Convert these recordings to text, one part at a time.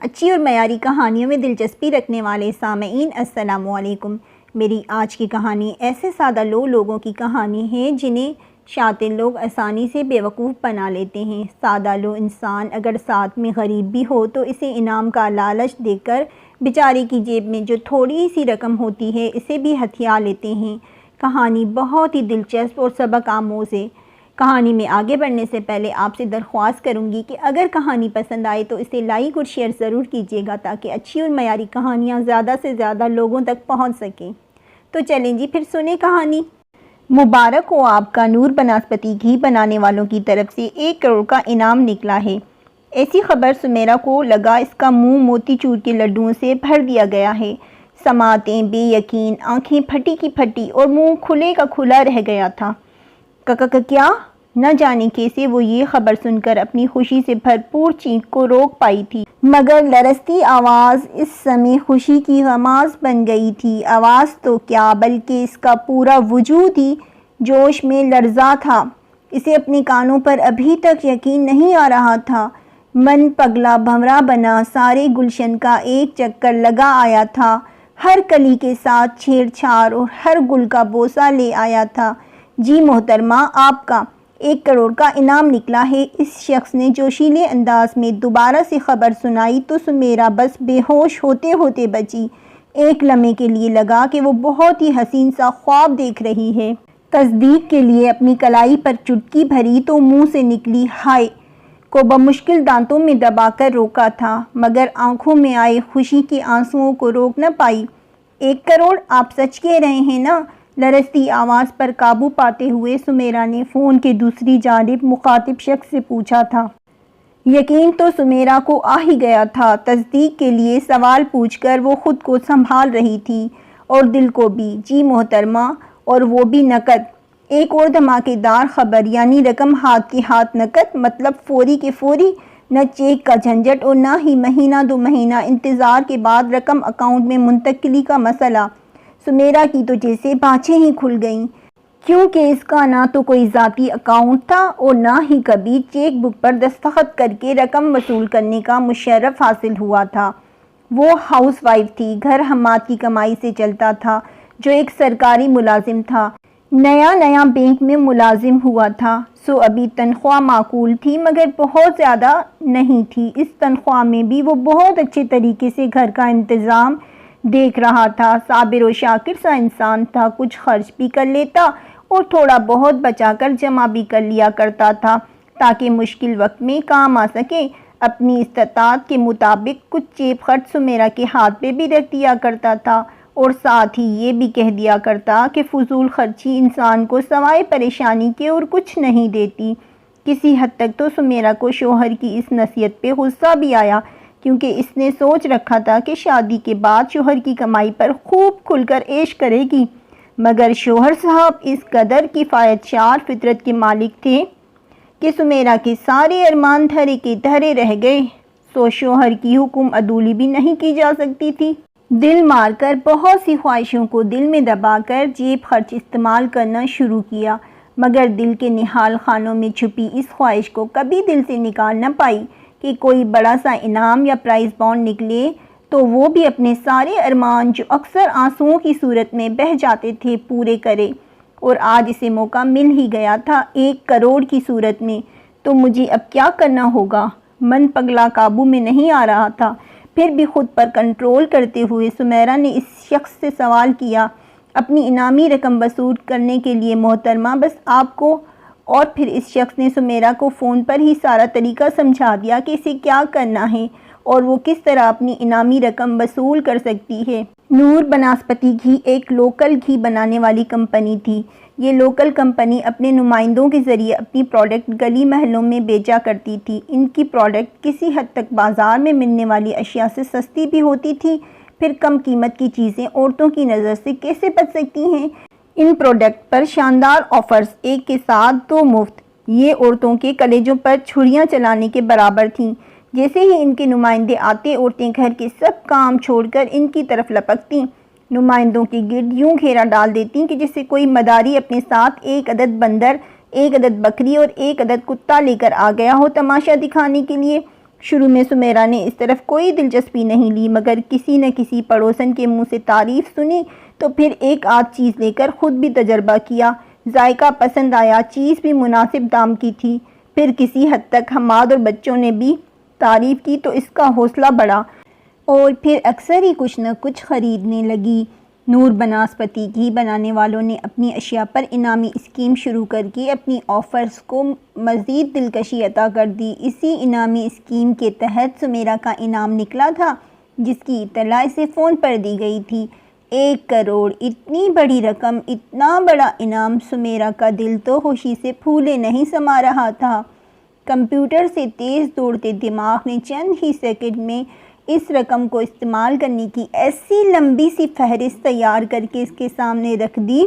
اچھی اور معیاری کہانیوں میں دلچسپی رکھنے والے سامعین السلام علیکم۔ میری آج کی کہانی ایسے سادہ لوگوں کی کہانی ہے جنہیں شاطر لوگ آسانی سے بیوقوف بنا لیتے ہیں۔ سادہ انسان اگر ساتھ میں غریب بھی ہو تو اسے انعام کا لالچ دے کر بیچارے کی جیب میں جو تھوڑی سی رقم ہوتی ہے اسے بھی ہتھیا لیتے ہیں۔ کہانی بہت ہی دلچسپ اور سبق آموز ہے۔ کہانی میں آگے بڑھنے سے پہلے آپ سے درخواست کروں گی کہ اگر کہانی پسند آئے تو اسے لائک اور شیئر ضرور کیجیے گا تاکہ اچھی اور معیاری کہانیاں زیادہ سے زیادہ لوگوں تک پہنچ سکیں۔ تو چلیں جی پھر سنیں کہانی۔ مبارک ہو آپ کا، نور بناسپتی گھی بنانے والوں کی طرف سے 1 کروڑ کا انعام نکلا ہے۔ ایسی خبر سمیرا کو لگا اس کا منہ موتی چور کے لڈوؤں سے بھر دیا گیا ہے۔ سماعتیں بے یقین، آنکھیں پھٹی کی پھٹی اور منہ کھلے کا کھلا رہ گیا تھا۔ کیا؟ نہ جانے کیسے وہ یہ خبر سن کر اپنی خوشی سے بھرپور چینخ کو روک پائی تھی، مگر لرزتی آواز اس سمے خوشی کی غماز بن گئی تھی۔ آواز تو کیا بلکہ اس کا پورا وجود ہی جوش میں لرزا تھا۔ اسے اپنے کانوں پر ابھی تک یقین نہیں آ رہا تھا۔ من پگلا بھنورا بنا، سارے گلشن کا ایک چکر لگا آیا تھا، ہر کلی کے ساتھ چھیڑ چھاڑ اور ہر گل کا بوسہ لے آیا تھا۔ جی محترمہ، آپ کا 1 کروڑ کا انعام نکلا ہے۔ اس شخص نے جوشیلے انداز میں دوبارہ سے خبر سنائی تو سمیرا بس بے ہوش ہوتے ہوتے بچی۔ ایک لمحے کے لیے لگا کہ وہ بہت ہی حسین سا خواب دیکھ رہی ہے۔ تصدیق کے لیے اپنی کلائی پر چٹکی بھری تو منہ سے نکلی ہائے کو بمشکل دانتوں میں دبا کر روکا تھا، مگر آنکھوں میں آئے خوشی کے آنسوؤں کو روک نہ پائی۔ 1 کروڑ؟ آپ سچ کہہ رہے ہیں نا؟ لرزتی آواز پر قابو پاتے ہوئے سمیرا نے فون کے دوسری جانب مخاطب شخص سے پوچھا تھا۔ یقین تو سمیرا کو آ ہی گیا تھا۔ تصدیق کے لیے سوال پوچھ کر وہ خود کو سنبھال رہی تھی اور دل کو بھی۔ جی محترمہ، اور وہ بھی نقد۔ ایک اور دھماکے دار خبر، یعنی رقم ہاتھ کے ہاتھ نقد، مطلب فوری کے فوری، نہ چیک کا جھنجھٹ اور نہ ہی مہینہ 2 مہینہ انتظار کے بعد رقم اکاؤنٹ میں منتقلی کا مسئلہ۔ سمیرا کی تو جیسے بانچیں ہی کھل گئیں، کیونکہ اس کا نہ تو کوئی ذاتی اکاؤنٹ تھا اور نہ ہی کبھی چیک بک پر دستخط کر کے رقم وصول کرنے کا مشرف حاصل ہوا تھا۔ وہ ہاؤس وائف تھی، گھر حماد کی کمائی سے چلتا تھا، جو ایک سرکاری ملازم تھا، نیا بینک میں ملازم ہوا تھا، سو ابھی تنخواہ معقول تھی مگر بہت زیادہ نہیں تھی۔ اس تنخواہ میں بھی وہ بہت اچھے طریقے سے گھر کا انتظام دیکھ رہا تھا۔ صابر و شاکر سا انسان تھا، کچھ خرچ بھی کر لیتا اور تھوڑا بہت بچا کر جمع بھی کر لیا کرتا تھا تاکہ مشکل وقت میں کام آ سکے۔ اپنی استطاعت کے مطابق کچھ جیب خرچ سمیرا کے ہاتھ پہ بھی رکھ دیا کرتا تھا اور ساتھ ہی یہ بھی کہہ دیا کرتا کہ فضول خرچی انسان کو سوائے پریشانی کے اور کچھ نہیں دیتی۔ کسی حد تک تو سمیرا کو شوہر کی اس نصیحت پہ غصہ بھی آیا، کیونکہ اس نے سوچ رکھا تھا کہ شادی کے بعد شوہر کی کمائی پر خوب کھل کر عیش کرے گی، مگر شوہر صاحب اس قدر کفایت شار فطرت کے مالک تھے کہ سمیرا کے سارے ارمان دھرے کے دھرے رہ گئے، سو شوہر کی حکم عدولی بھی نہیں کی جا سکتی تھی۔ دل مار کر بہت سی خواہشوں کو دل میں دبا کر جیب خرچ استعمال کرنا شروع کیا، مگر دل کے نہال خانوں میں چھپی اس خواہش کو کبھی دل سے نکال نہ پائی کہ کوئی بڑا سا انعام یا پرائز بانڈ نکلے تو وہ بھی اپنے سارے ارمان جو اکثر آنسوؤں کی صورت میں بہہ جاتے تھے پورے کرے۔ اور آج اسے موقع مل ہی گیا تھا 1 کروڑ کی صورت میں، تو مجھے اب کیا کرنا ہوگا؟ من پگلا قابو میں نہیں آ رہا تھا۔ پھر بھی خود پر کنٹرول کرتے ہوئے سمیرا نے اس شخص سے سوال کیا، اپنی انعامی رقم وصول کرنے کے لیے محترمہ بس آپ کو؟ اور پھر اس شخص نے سمیرا کو فون پر ہی سارا طریقہ سمجھا دیا کہ اسے کیا کرنا ہے اور وہ کس طرح اپنی انعامی رقم وصول کر سکتی ہے۔ نور بناسپتی گھی ایک لوکل گھی بنانے والی کمپنی تھی۔ یہ لوکل کمپنی اپنے نمائندوں کے ذریعے اپنی پروڈکٹ گلی محلوں میں بیچا کرتی تھی۔ ان کی پروڈکٹ کسی حد تک بازار میں ملنے والی اشیاء سے سستی بھی ہوتی تھی۔ پھر کم قیمت کی چیزیں عورتوں کی نظر سے کیسے بچ سکتی ہیں؟ ان پروڈکٹ پر شاندار آفرز، 1 کے ساتھ 2 مفت، یہ عورتوں کے کلیجوں پر چھریاں چلانے کے برابر تھیں۔ جیسے ہی ان کے نمائندے آتے، عورتیں گھر کے سب کام چھوڑ کر ان کی طرف لپکتیں، نمائندوں کے گرد یوں گھیرا ڈال دیتی کہ جیسے کوئی مداری اپنے ساتھ 1 عدد بندر، 1 عدد بکری اور 1 عدد کتا لے کر آ گیا ہو تماشا دکھانے کے لیے۔ شروع میں سمیرہ نے اس طرف کوئی دلچسپی نہیں لی، مگر کسی نہ کسی پڑوسن کے منہ سے تعریف سنی تو پھر ایک آدھ چیز لے کر خود بھی تجربہ کیا۔ ذائقہ پسند آیا، چیز بھی مناسب دام کی تھی۔ پھر کسی حد تک حماد اور بچوں نے بھی تعریف کی تو اس کا حوصلہ بڑھا اور پھر اکثر ہی کچھ نہ کچھ خریدنے لگی۔ نور بناسپتی گھی بنانے والوں نے اپنی اشیاء پر انعامی اسکیم شروع کر کے اپنی آفرز کو مزید دلکشی عطا کر دی۔ اسی انعامی اسکیم کے تحت سمیرہ کا انعام نکلا تھا، جس کی اطلاع اسے فون پر دی گئی تھی۔ 1 کروڑ! اتنی بڑی رقم، اتنا بڑا انعام! سمیرہ کا دل تو خوشی سے پھولے نہیں سما رہا تھا۔ کمپیوٹر سے تیز دوڑتے دماغ نے چند ہی سیکنڈ میں اس رقم کو استعمال کرنے کی ایسی لمبی سی فہرست تیار کر کے اس کے سامنے رکھ دی۔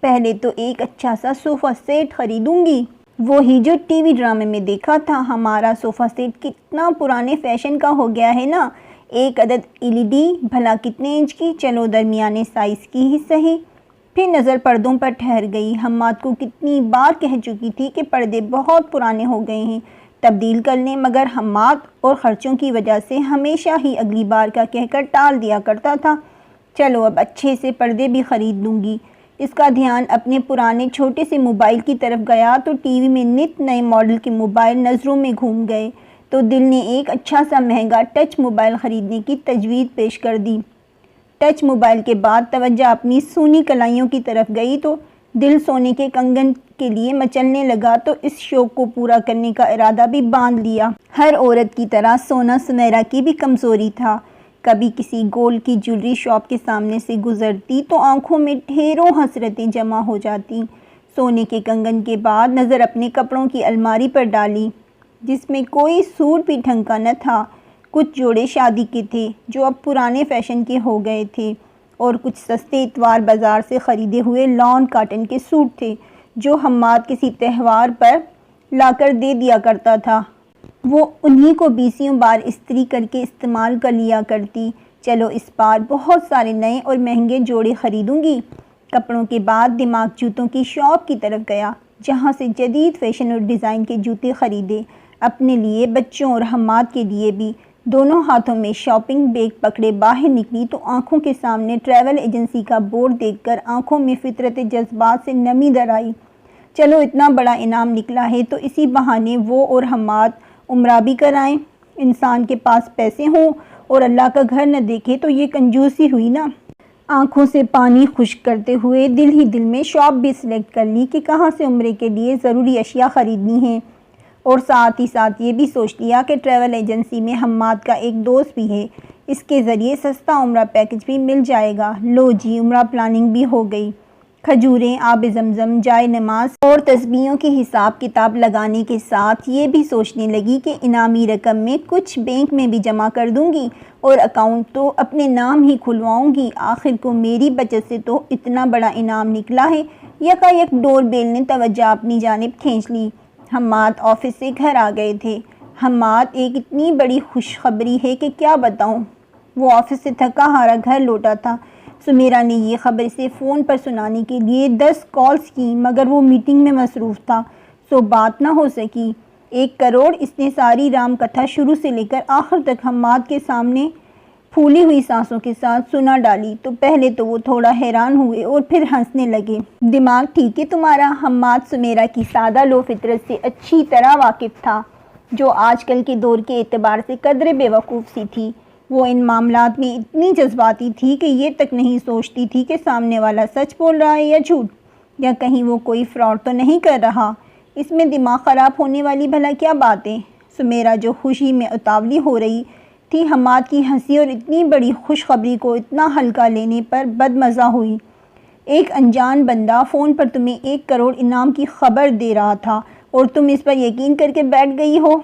پہلے تو ایک اچھا سا صوفہ سیٹ خریدوں گی، وہی جو ٹی وی ڈرامے میں دیکھا تھا۔ ہمارا صوفہ سیٹ کتنا پرانے فیشن کا ہو گیا ہے نا۔ 1 عدد LED، بھلا کتنے انچ کی؟ چلو درمیانے سائز کی ہی صحیح۔ پھر نظر پردوں پر ٹھہر گئی۔ حماد کو کتنی بار کہہ چکی تھی کہ پردے بہت پرانے ہو گئے ہیں، تبدیل کر لیں، مگر حماد اور خرچوں کی وجہ سے ہمیشہ ہی اگلی بار کا کہہ کر ٹال دیا کرتا تھا۔ چلو اب اچھے سے پردے بھی خرید لوں گی۔ اس کا دھیان اپنے پرانے چھوٹے سے موبائل کی طرف گیا تو ٹی وی میں نت نئے ماڈل کے موبائل نظروں میں گھوم گئے تو دل نے ایک اچھا سا مہنگا ٹچ موبائل خریدنے کی تجویز پیش کر دی۔ ٹچ موبائل کے بعد توجہ اپنی سونی کلائیوں کی طرف گئی تو دل سونے کے کنگن کے لیے مچلنے لگا تو اس شوق کو پورا کرنے کا ارادہ بھی باندھ لیا۔ ہر عورت کی طرح سونا سمیرہ کی بھی کمزوری تھا۔ کبھی کسی گولڈ کی جویلری شاپ کے سامنے سے گزرتی تو آنکھوں میں ڈھیروں حسرتیں جمع ہو جاتی۔ سونے کے کنگن کے بعد نظر اپنے کپڑوں کی الماری پر ڈالی، جس میں کوئی سوٹ بھی ڈھنگ کا نہ تھا۔ کچھ جوڑے شادی کے تھے جو اب پرانے فیشن کے ہو گئے تھے، اور کچھ سستے اتوار بازار سے خریدے ہوئے لان کاٹن کے سوٹ تھے جو حماد کسی تہوار پر لا کر دے دیا کرتا تھا۔ وہ انہی کو 20 بار استری کر کے استعمال کر لیا کرتی۔ چلو اس بار بہت سارے نئے اور مہنگے جوڑے خریدوں گی۔ کپڑوں کے بعد دماغ جوتوں کی شاپ کی طرف گیا، جہاں سے جدید فیشن اور ڈیزائن کے جوتے خریدے، اپنے لیے، بچوں اور حماد کے لیے بھی۔ دونوں ہاتھوں میں شاپنگ بیگ پکڑے باہر نکلی تو آنکھوں کے سامنے ٹریول ایجنسی کا بورڈ دیکھ کر آنکھوں میں فطرت جذبات سے نمی در آئی۔ چلو اتنا بڑا انعام نکلا ہے تو اسی بہانے وہ اور حماد عمرہ بھی کرائیں۔ انسان کے پاس پیسے ہوں اور اللہ کا گھر نہ دیکھے تو یہ کنجوسی ہوئی نا۔ آنکھوں سے پانی خشک کرتے ہوئے دل ہی دل میں شاپ بھی سلیکٹ کر لی کہ کہاں سے عمرے کے لیے ضروری اشیاء خریدنی ہیں، اور ساتھ ہی ساتھ یہ بھی سوچ لیا کہ ٹریول ایجنسی میں حماد کا ایک دوست بھی ہے، اس کے ذریعے سستا عمرہ پیکج بھی مل جائے گا۔ لو جی، عمرہ پلاننگ بھی ہو گئی۔ کھجوریں، آب زمزم، جائے نماز اور تسبیحوں کے حساب کتاب لگانے کے ساتھ یہ بھی سوچنے لگی کہ انعامی رقم میں کچھ بینک میں بھی جمع کر دوں گی اور اکاؤنٹ تو اپنے نام ہی کھلواؤں گی۔ آخر کو میری بچت سے تو اتنا بڑا انعام نکلا ہے۔ یکایک ڈور بیل نے توجہ اپنی جانب کھینچ لی۔ حماد آفس سے گھر آ گئے تھے۔ حماد، ایک اتنی بڑی خوشخبری ہے کہ کیا بتاؤں۔ وہ آفس سے تھکا ہارا گھر لوٹا تھا۔ سمیرہ نے یہ خبر اسے فون پر سنانے کے لیے 10 کالز کی، مگر وہ میٹنگ میں مصروف تھا، سو بات نہ ہو سکی۔ 1 کروڑ! اس نے ساری رام کتھا شروع سے لے کر آخر تک حماد کے سامنے پھولی ہوئی سانسوں کے ساتھ سنا ڈالی تو پہلے تو وہ تھوڑا حیران ہوئے اور پھر ہنسنے لگے۔ دماغ ٹھیک ہے تمہارا؟ حماد سمیرہ کی سادہ لو فطرت سے اچھی طرح واقف تھا، جو آج کل کے دور کے اعتبار سے قدرے بے وقوف سی تھی۔ وہ ان معاملات میں اتنی جذباتی تھی کہ یہ تک نہیں سوچتی تھی کہ سامنے والا سچ بول رہا ہے یا جھوٹ، یا کہیں وہ کوئی فراڈ تو نہیں کر رہا۔ اس میں دماغ خراب ہونے والی بھلا کیا بات ہے؟ سمیرہ جو خوشی میں اتاولی ہو رہی تھی، حماد کی ہنسی اور اتنی بڑی خوشخبری کو اتنا ہلکا لینے پر بدمزہ ہوئی۔ ایک انجان بندہ فون پر تمہیں 1 کروڑ انعام کی خبر دے رہا تھا اور تم اس پر یقین کر کے بیٹھ گئی ہو۔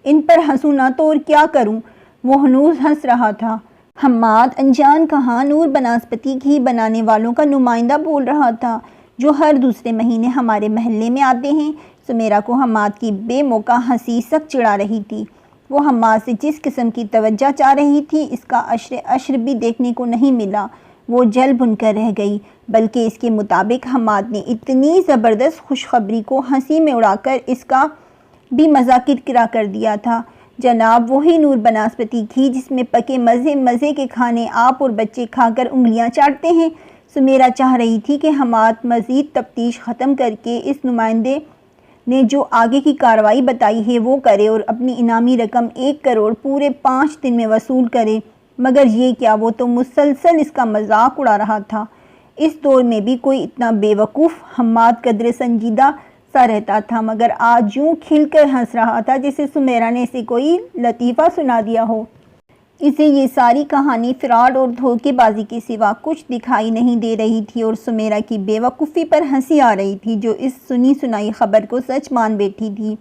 ان پر ہنسوں نہ تو اور کیا کروں؟ وہ ہنوز ہنس رہا تھا۔ حماد انجان کہاں، نور بناسپتی گھی بنانے والوں کا نمائندہ بول رہا تھا، جو ہر دوسرے مہینے ہمارے محلے میں آتے ہیں۔ سمیرہ کو حماد کی بے موقع ہنسی سخت چڑھا رہی تھی۔ وہ حماد سے جس قسم کی توجہ چاہ رہی تھی، اس کا عشر بھی دیکھنے کو نہیں ملا۔ وہ جل بھن کر رہ گئی، بلکہ اس کے مطابق حماد نے اتنی زبردست خوشخبری کو ہنسی میں اڑا کر اس کا بھی مزہ کرکرا کر دیا تھا۔ جناب وہی نور بناسپتی گھی جس میں پکے مزے کے کھانے آپ اور بچے کھا کر انگلیاں چاٹتے ہیں۔ سمیرا چاہ رہی تھی کہ حماد مزید تفتیش ختم کر کے اس نمائندے نے جو آگے کی کارروائی بتائی ہے وہ کرے اور اپنی انعامی رقم 1 کروڑ پورے 5 دن میں وصول کرے، مگر یہ کیا، وہ تو مسلسل اس کا مذاق اڑا رہا تھا۔ اس دور میں بھی کوئی اتنا بے وقوف حماد قدر سنجیدہ سا رہتا تھا، مگر آج یوں کھل کر ہنس رہا تھا جیسے سمیرا نے اسے کوئی لطیفہ سنا دیا ہو۔ اسے یہ ساری کہانی فراڈ اور دھوکے بازی کے سوا کچھ دکھائی نہیں دے رہی تھی اور سمیرا کی بے وقوفی پر ہنسی آ رہی تھی، جو اس سنی سنائی خبر کو سچ مان بیٹھی تھی۔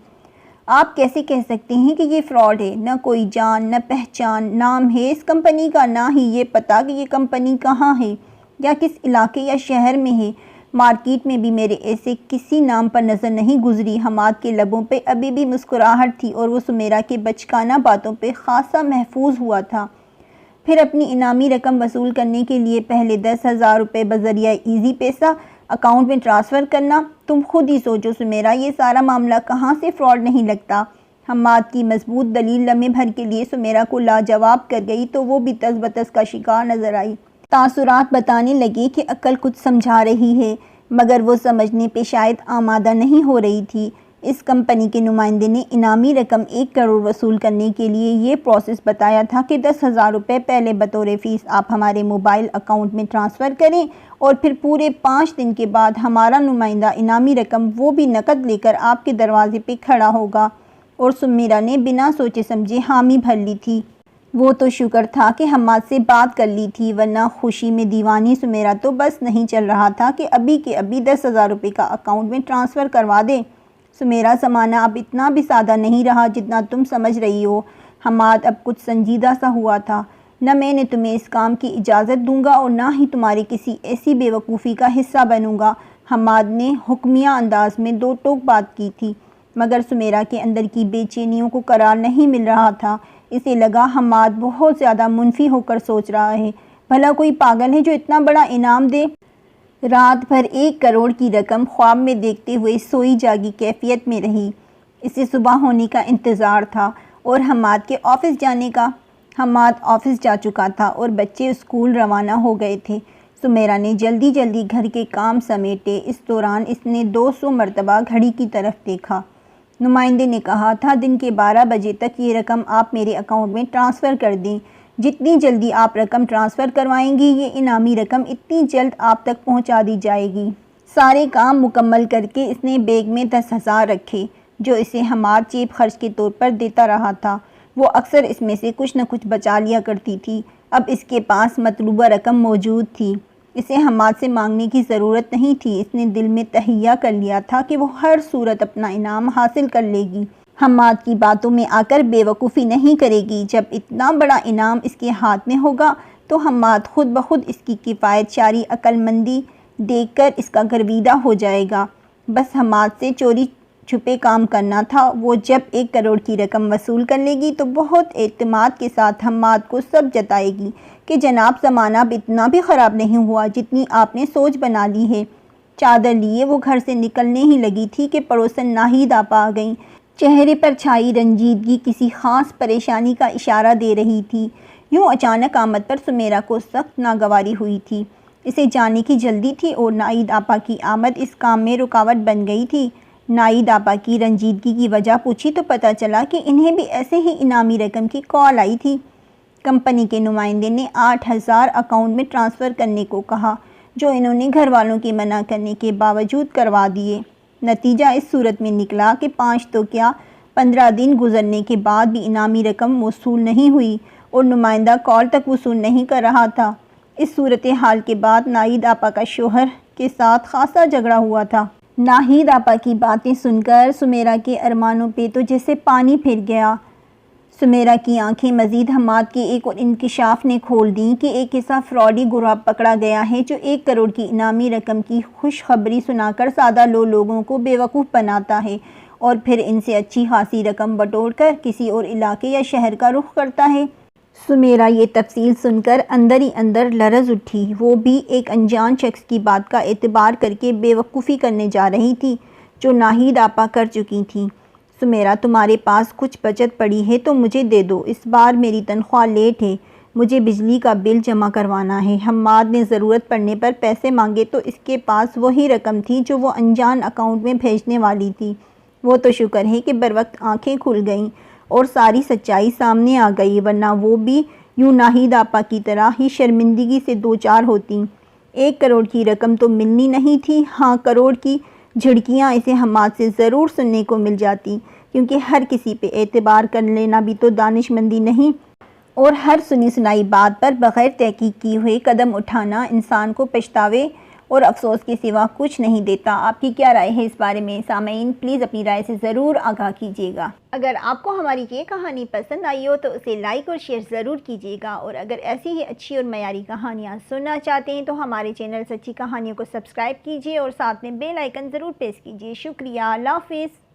آپ کیسے کہہ سکتے ہیں کہ یہ فراڈ ہے؟ نہ کوئی جان، نہ پہچان، نام ہے اس کمپنی کا، نہ ہی یہ پتا کہ یہ کمپنی کہاں ہے یا کس علاقے یا شہر میں ہے۔ مارکیٹ میں بھی میرے ایسے کسی نام پر نظر نہیں گزری۔ حماد کے لبوں پہ ابھی بھی مسکراہٹ تھی اور وہ سمیرا کے بچکانہ باتوں پہ خاصا محفوظ ہوا تھا۔ پھر اپنی انعامی رقم وصول کرنے کے لیے پہلے 10,000 روپے بذریعہ ایزی پیسہ اکاؤنٹ میں ٹرانسفر کرنا، تم خود ہی سوچو سمیرا، یہ سارا معاملہ کہاں سے فراڈ نہیں لگتا؟ حماد کی مضبوط دلیل لمحے بھر کے لیے سمیرا کو لاجواب کر گئی تو وہ بھی تس بتس کا شکار نظر آئی۔ تاثرات بتانے لگے کہ عقل کچھ سمجھا رہی ہے، مگر وہ سمجھنے پہ شاید آمادہ نہیں ہو رہی تھی۔ اس کمپنی کے نمائندے نے انعامی رقم 1 کروڑ وصول کرنے کے لیے یہ پروسیس بتایا تھا کہ 10,000 روپے پہلے بطور فیس آپ ہمارے موبائل اکاؤنٹ میں ٹرانسفر کریں اور پھر پورے 5 دن کے بعد ہمارا نمائندہ انعامی رقم وہ بھی نقد لے کر آپ کے دروازے پہ کھڑا ہوگا، اور سمیرا نے بنا سوچے سمجھے حامی بھر لی تھی۔ وہ تو شکر تھا کہ حماد سے بات کر لی تھی، ورنہ خوشی میں دیوانی سمیرا تو بس نہیں چل رہا تھا کہ ابھی کے ابھی 10,000 روپے کا اکاؤنٹ میں ٹرانسفر کروا دے۔ سمیرا، زمانہ اب اتنا بھی سادہ نہیں رہا جتنا تم سمجھ رہی ہو۔ حماد اب کچھ سنجیدہ سا ہوا تھا۔ نہ میں نے تمہیں اس کام کی اجازت دوں گا اور نہ ہی تمہاری کسی ایسی بے وقوفی کا حصہ بنوں گا۔ حماد نے حکمیہ انداز میں دو ٹوک بات کی تھی، مگر سمیرا کے اندر کی بے چینیوں کو قرار نہیں مل رہا تھا۔ اسے لگا حماد بہت زیادہ منفی ہو کر سوچ رہا ہے۔ بھلا کوئی پاگل ہے جو اتنا بڑا انعام دے؟ رات بھر 1 کروڑ کی رقم خواب میں دیکھتے ہوئے سوئی جاگی کیفیت میں رہی۔ اسے صبح ہونے کا انتظار تھا اور حماد کے آفس جانے کا۔ حماد آفس جا چکا تھا اور بچے اسکول روانہ ہو گئے تھے۔ سمیرا نے جلدی گھر کے کام سمیٹے۔ اس دوران اس نے 200 مرتبہ گھڑی کی طرف دیکھا۔ نمائندے نے کہا تھا دن کے 12 بجے تک یہ رقم آپ میرے اکاؤنٹ میں ٹرانسفر کر دیں۔ جتنی جلدی آپ رقم ٹرانسفر کروائیں گی، یہ انعامی رقم اتنی جلد آپ تک پہنچا دی جائے گی۔ سارے کام مکمل کر کے اس نے بیگ میں 10,000 رکھے، جو اسے حماد جیب خرچ کے طور پر دیتا رہا تھا۔ وہ اکثر اس میں سے کچھ نہ کچھ بچا لیا کرتی تھی۔ اب اس کے پاس مطلوبہ رقم موجود تھی۔ اسے حماد سے مانگنے کی ضرورت نہیں تھی۔ اس نے دل میں تہیہ کر لیا تھا کہ وہ ہر صورت اپنا انعام حاصل کر لے گی۔ حماد کی باتوں میں آ کر بے وقوفی نہیں کرے گی۔ جب اتنا بڑا انعام اس کے ہاتھ میں ہوگا تو حماد خود بخود اس کی کفایت شاری عقل مندی دیکھ کر اس کا گرویدہ ہو جائے گا۔ بس حماد سے چوری چھپے کام کرنا تھا۔ وہ جب 1 کروڑ کی رقم وصول کر لے گی تو بہت اعتماد کے ساتھ حماد کو سب جتائے گی کہ جناب زمانہ اب اتنا بھی خراب نہیں ہوا جتنی آپ نے سوچ بنا لی ہے۔ چادر لیے وہ گھر سے نکلنے ہی لگی تھی کہ پڑوسن ناہید آپا آ گئیں۔ چہرے پر چھائی رنجیدگی کسی خاص پریشانی کا اشارہ دے رہی تھی۔ یوں اچانک آمد پر سمیرا کو سخت ناگواری ہوئی تھی۔ اسے جانے کی جلدی تھی اور ناہید آپا کی آمد اس کام میں رکاوٹ بن گئی تھی۔ ناہید آپا کی رنجیدگی کی وجہ پوچھی تو پتہ چلا کہ انہیں بھی ایسے ہی انعامی رقم کی کال آئی تھی۔ کمپنی کے نمائندے نے 8,000 اکاؤنٹ میں ٹرانسفر کرنے کو کہا، جو انہوں نے گھر والوں کے منع کرنے کے باوجود کروا دیے۔ نتیجہ اس صورت میں نکلا کہ 5 تو کیا 15 دن گزرنے کے بعد بھی انعامی رقم موصول نہیں ہوئی اور نمائندہ کال تک وصول نہیں کر رہا تھا۔ اس صورتحال کے بعد ناہید آپا کا شوہر کے ساتھ خاصا جھگڑا ہوا تھا۔ ناہید آپا کی باتیں سن کر سمیرا کے ارمانوں پہ تو جیسے پانی پھر گیا۔ سمیرا کی آنکھیں مزید حماد کے ایک اور انکشاف نے کھول دیں کہ ایک ایسا فراڈی گروہ پکڑا گیا ہے جو 1 کروڑ کی انعامی رقم کی خوشخبری سنا کر سادہ لوگوں کو بیوقوف بناتا ہے اور پھر ان سے اچھی خاصی رقم بٹور کر کسی اور علاقے یا شہر کا رخ کرتا ہے۔ سمیرا یہ تفصیل سن کر اندر ہی اندر لرز اٹھی۔ وہ بھی ایک انجان شخص کی بات کا اعتبار کر کے بے وقوفی کرنے جا رہی تھی جو ناہید آپا کر چکی تھیں۔ سمیرہ تمہارے پاس کچھ بچت پڑی ہے تو مجھے دے دو، اس بار میری تنخواہ لیٹ ہے، مجھے بجلی کا بل جمع کروانا ہے۔ حماد نے ضرورت پڑنے پر پیسے مانگے تو اس کے پاس وہی رقم تھی جو وہ انجان اکاؤنٹ میں بھیجنے والی تھی۔ وہ تو شکر ہے کہ بروقت آنکھیں کھل گئیں اور ساری سچائی سامنے آ گئی، ورنہ وہ بھی یوں ناہید آپا کی طرح ہی شرمندگی سے دوچار ہوتی۔ 1 کروڑ کی رقم تو ملنی نہیں تھی، ہاں کروڑ کی جھڑکیاں اسے حماد سے ضرور سننے کو مل جاتی، کیونکہ ہر کسی پہ اعتبار کر لینا بھی تو دانش مندی نہیں، اور ہر سنی سنائی بات پر بغیر تحقیق کیے ہوئے قدم اٹھانا انسان کو پچھتاوے اور افسوس کے سوا کچھ نہیں دیتا۔ آپ کی کیا رائے ہے اس بارے میں؟ سامعین پلیز اپنی رائے سے ضرور آگاہ کیجیے گا۔ اگر آپ کو ہماری یہ کہانی پسند آئی ہو تو اسے لائک اور شیئر ضرور کیجیے گا، اور اگر ایسی ہی اچھی اور معیاری کہانیاں سننا چاہتے ہیں تو ہمارے چینل سچی کہانیوں کو سبسکرائب کیجیے اور ساتھ میں بیل آئیکن ضرور پریس کیجیے۔ شکریہ، اللہ حافظ۔